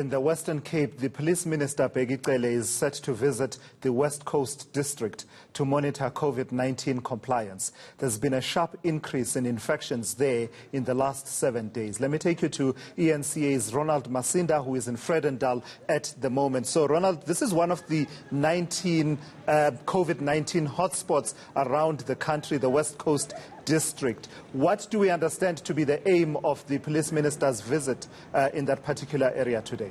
In the Western Cape, the Police Minister Bheki Cele is set to visit the West Coast District to monitor COVID-19 compliance. There's been a sharp increase in infections there in the last 7 days. Let me take you to eNCA's Ronald Masinda, who is in Vredendal at the moment. So, Ronald, this is one of the 19 COVID-19 hotspots around the country, the West Coast District. What do we understand to be the aim of the Police Minister's visit in that particular area today?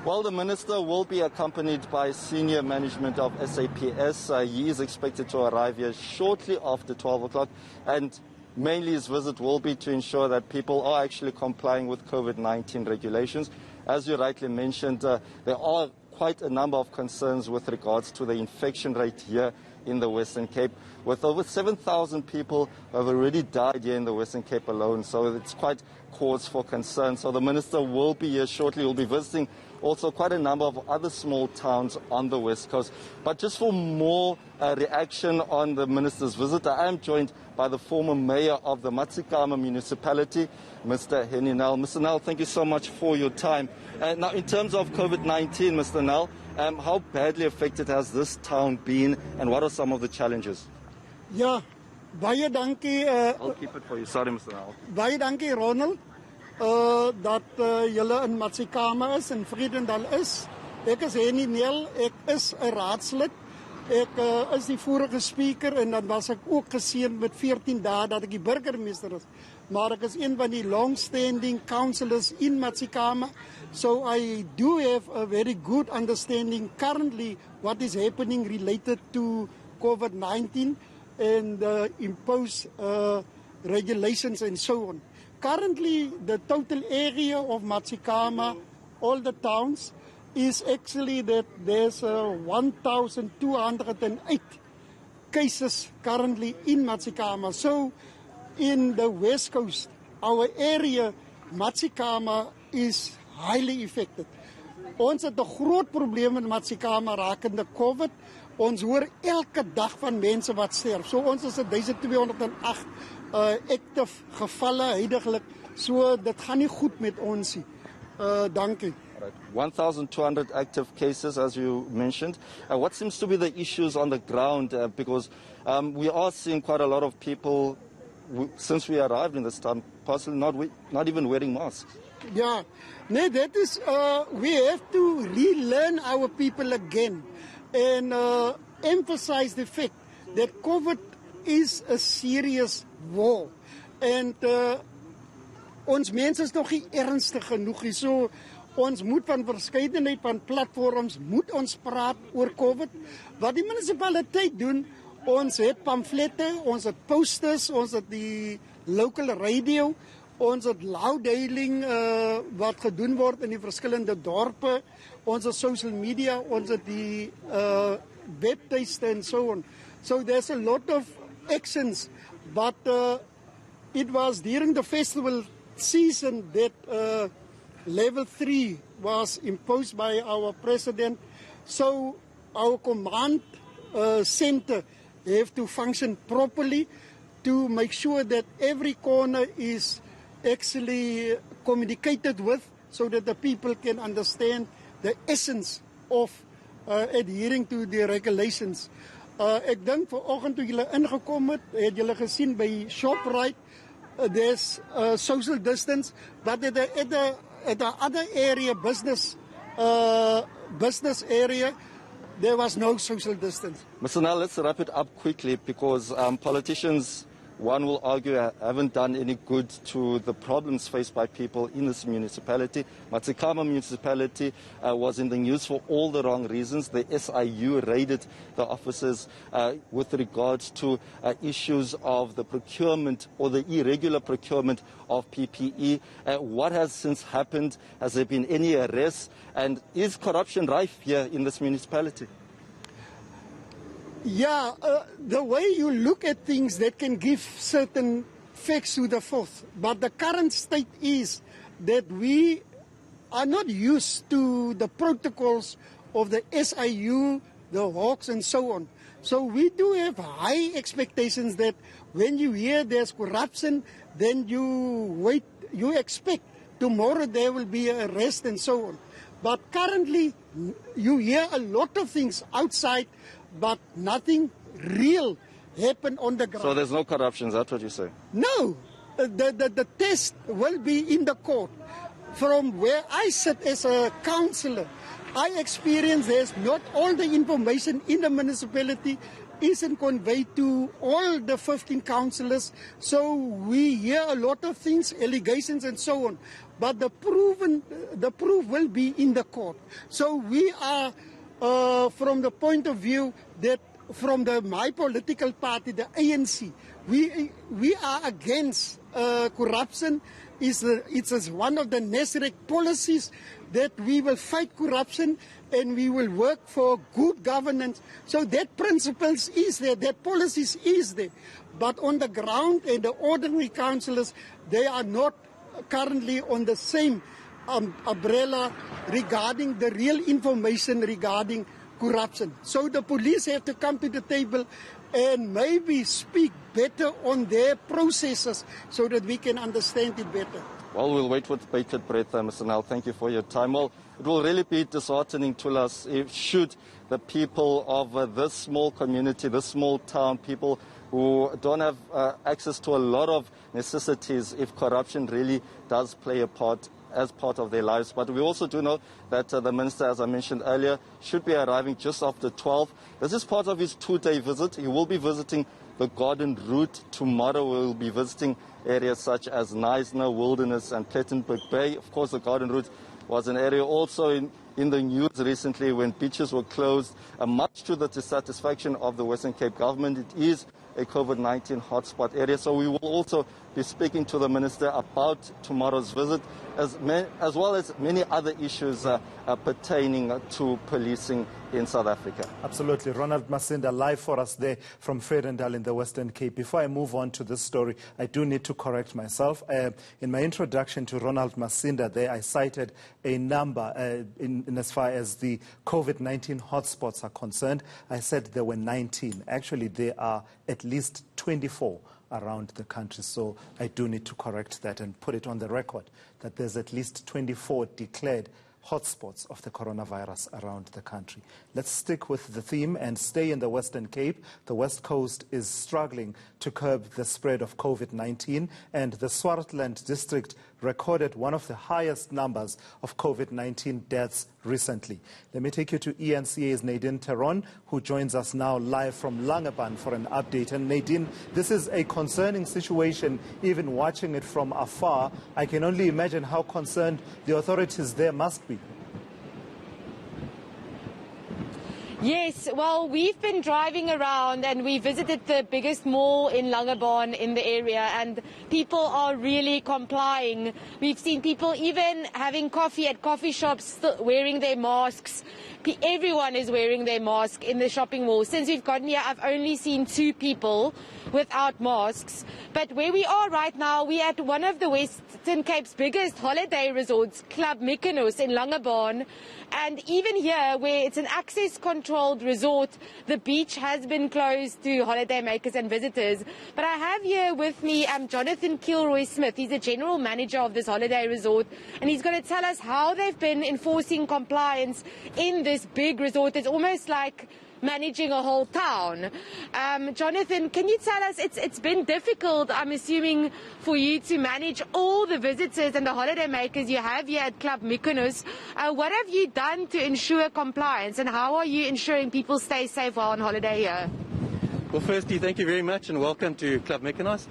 Well, the Minister will be accompanied by senior management of SAPS. He is expected to arrive here shortly after 12 o'clock, and mainly his visit will be to ensure that people are actually complying with COVID-19 regulations. As you rightly mentioned, there are quite a number of concerns with regards to the infection rate here in the Western Cape, with over 7,000 people who have already died here in the Western Cape alone. So it's quite cause for concern. So the Minister will be here shortly. He'll be visiting also quite a number of other small towns on the West Coast. But just for more reaction on the Minister's visit, I am joined by the former mayor of the MATZIKAMA municipality, Mr. HENNIE NELL. Mr. Nell, thank you so much for your time. Now, in terms of COVID-19, Mr. Nell, how badly affected has this town been, and what are some of the challenges? Ja, baie dankie. I'll keep it for you. Sorry, Mr. Nell. Baie dankie, Ronald, dat julle in MATZIKAMA is, in Vredendal is. Ek is HENNIE NELL, ek is 'n raadslid. Ek is die vorige speaker en dan was ek ook geseën met 14 dae dat ek die burgemeester is. Maar ek is een van die long-standing councillors in MATZIKAMA. So I do have a very good understanding currently what is happening related to COVID-19 and imposed regulations and so on. Currently, the total area of MATZIKAMA, all the towns, is actually that there's 1,208 cases currently in MATZIKAMA. So, in the West Coast, our area, MATZIKAMA, is highly affected. Ons het 'n groot probleem in MATZIKAMA rakende COVID. Ons hoor elke dag van mense wat sterf. So ons is 1208 active gevalle heidaglik. So dit gaan nie goed met ons nie. Dankie. 1,200 active cases, as you mentioned. What seems to be the issues on the ground? Because we are seeing quite a lot of people, since we arrived in this town, possibly not even wearing masks. Yeah, nee, that is, we have to relearn our people again and emphasize the fact that COVID is a serious war. And ons mense is nog nie ernstig genoeg nie. So ons moet van verskeidenheid van platforms moet ons praat oor COVID. Wat die munisipaliteit doen, ons het pamflette, ons het posters, ons het die local radio, ons het loudhailing wat gedoen word in die verskillende dorpe, ons het social media, ons het die webtuiste and so on. So there's a lot of actions, but it was during the festival season that level 3 was imposed by our president. So our command center have to function properly to make sure that every corner is actually communicated with, so that the people can understand the essence of adhering to the regulations. Ek dink vanoggend toe julle ingekom het julle gesien by Shoprite, there's social distance, but at the other area, business area, there was no social distance. Mr. Nell, let's wrap it up quickly, because politicians, one will argue, haven't done any good to the problems faced by people in this municipality. MATZIKAMA municipality was in the news for all the wrong reasons. The SIU raided the offices with regards to issues of the procurement or the irregular procurement of PPE. What has since happened? Has there been any arrests? And is corruption rife here in this municipality? Yeah, the way you look at things, that can give certain facts to the forth. But the current state is that we are not used to the protocols of the SIU, the Hawks and so on. So we do have high expectations that when you hear there's corruption, then you expect tomorrow there will be an arrest and so on. But currently, you hear a lot of things outside, but nothing real happen on the ground. So there's no corruption, is that what you say? No, the test will be in the court. From where I sit as a councillor, I experience there's not all the information in the municipality isn't conveyed to all the 15 councillors. So we hear a lot of things, allegations and so on. But the proof will be in the court. So we are, from the point of view that from my political party, the ANC, we are against corruption. It's one of the necessary policies that we will fight corruption and we will work for good governance. So that principles is there, that policies is there. But on the ground and the ordinary councillors, they are not currently on the same umbrella regarding the real information regarding corruption. So the police have to come to the table and maybe speak better on their processes so that we can understand it better. Well, we'll wait with bated breath, Mr. Nell. Thank you for your time. Well, it will really be disheartening to us if should the people of this small community, this small town, people who don't have access to a lot of necessities, if corruption really does play a part as part of their lives. But we also do know that the minister, as I mentioned earlier, should be arriving just after 12. This is part of his 2-day visit. He will be visiting the Garden Route. Tomorrow we'll be visiting areas such as Knysna, Wilderness and Plettenberg Bay. Of course, the Garden Route was an area also in the news recently when beaches were closed, much to the dissatisfaction of the Western Cape government. It is a COVID-19 hotspot area, so we will also be speaking to the minister about tomorrow's visit, as well as many other issues pertaining to policing in South Africa. Absolutely. Ronald Masinda live for us there from Vredendal in the Western Cape. Before I move on to this story, I do need to correct myself. In my introduction to Ronald Masinda there, I cited a number in as far as the COVID-19 hotspots are concerned. I said there were 19. Actually, there are at least 24 around the country. So I do need to correct that and put it on the record that there's at least 24 declared hotspots of the coronavirus around the country. Let's stick with the theme and stay in the Western Cape. The West Coast is struggling to curb the spread of COVID-19, and the Swartland district recorded one of the highest numbers of COVID-19 deaths recently. Let me take you to eNCA's Nadine THERON, who joins us now live from Langebaan for an update. And Nadine, this is a concerning situation, even watching it from afar. I can only imagine how concerned the authorities there must be. Yes, well, we've been driving around and we visited the biggest mall in Langebaan in the area, and people are really complying. We've seen people even having coffee at coffee shops, wearing their masks. Everyone is wearing their mask in the shopping mall. Since we've gotten here, I've only seen 2 people without masks. But where we are right now, we're at one of the Western Cape's biggest holiday resorts, Club Mykonos in Langebaan. And even here, where it's an access-controlled resort, the beach has been closed to holidaymakers and visitors. But I have here with me Jonathan Kilroy-Smith. He's the general manager of this holiday resort, and he's going to tell us how they've been enforcing compliance in this big resort. It's almost like managing a whole town. Jonathan, can you tell us, it's been difficult, I'm assuming, for you to manage all the visitors and the holidaymakers you have here at Club Mykonos. What have you done to ensure compliance, and how are you ensuring people stay safe while on holiday here? Well, firstly, thank you very much and welcome to Club Mykonos.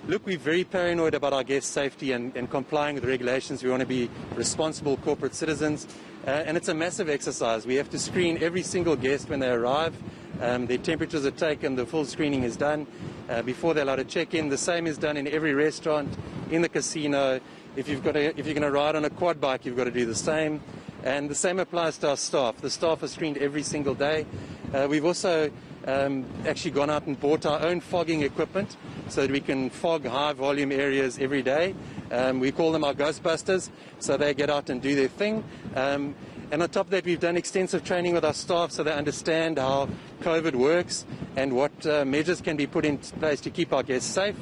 Look, we're very paranoid about our guests' safety and complying with regulations. We want to be responsible corporate citizens, and it's a massive exercise. We have to screen every single guest when they arrive. Their temperatures are taken, the full screening is done before they're allowed to check in. The same is done in every restaurant, in the casino. If you're going to ride on a quad bike, you've got to do the same. And the same applies to our staff. The staff are screened every single day. We've also actually gone out and bought our own fogging equipment so that we can fog high volume areas every day. We call them our Ghostbusters, so they get out and do their thing. And on top of that, we've done extensive training with our staff so they understand how COVID works and what measures can be put in place to keep our guests safe.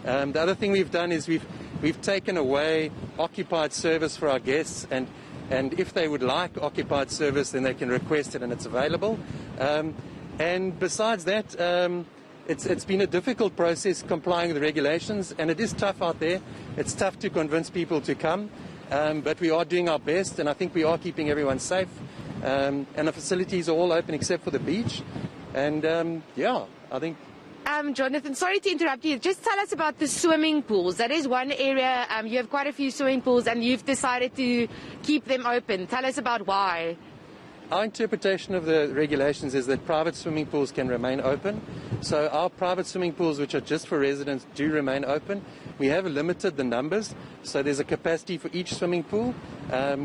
The other thing we've done is we've we've taken away occupied service for our guests, and if they would like occupied service, then they can request it and it's available. And besides that, it's been a difficult process complying with the regulations, and it is tough out there. It's tough to convince people to come, but we are doing our best, and I think we are keeping everyone safe. And the facilities are all open except for the beach. And yeah, I think... Jonathan, sorry to interrupt you. Just tell us about the swimming pools. That is one area, you have quite a few swimming pools and you've decided to keep them open. Tell us about why. Our interpretation of the regulations is that private swimming pools can remain open. So our private swimming pools, which are just for residents, do remain open. We have limited the numbers, so there's a capacity for each swimming pool,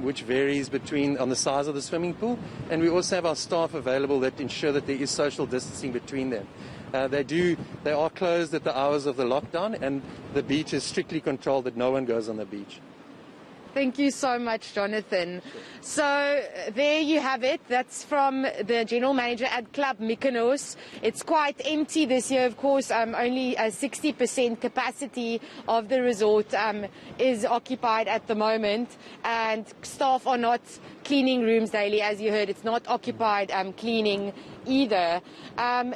which varies on the size of the swimming pool. And we also have our staff available that ensure that there is social distancing between them. They are closed at the hours of the lockdown, and the beach is strictly controlled that no one goes on the beach. Thank you so much, Jonathan. So there you have it. That's from the General Manager at Club Mykonos. It's quite empty this year, of course. Only a 60% capacity of the resort is occupied at the moment. And staff are not cleaning rooms daily. As you heard, it's not occupied cleaning either.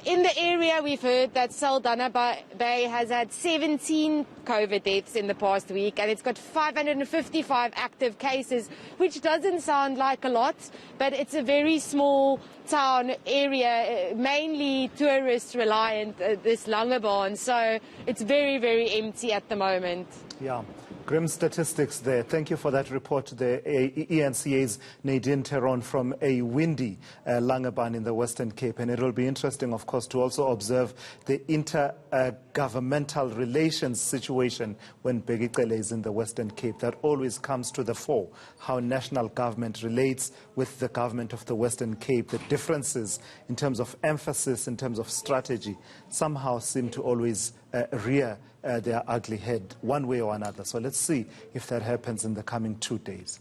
In the area, we've heard that Saldanha Bay has had 17 COVID deaths in the past week, and it's got 555 active cases, which doesn't sound like a lot, but it's a very small town area, mainly tourist reliant, this Langebaan, so it's very, very empty at the moment. Yeah. Grim statistics there. Thank you for that report there. eNCA's Nadine THERON from a windy Langebaan in the Western Cape. And it will be interesting, of course, to also observe the intergovernmental relations situation when Bheki Cele is in the Western Cape. That always comes to the fore, how national government relates with the government of the Western Cape. The differences in terms of emphasis, in terms of strategy, somehow seem to always rear their ugly head one way or another. So let's see if that happens in the coming 2 days.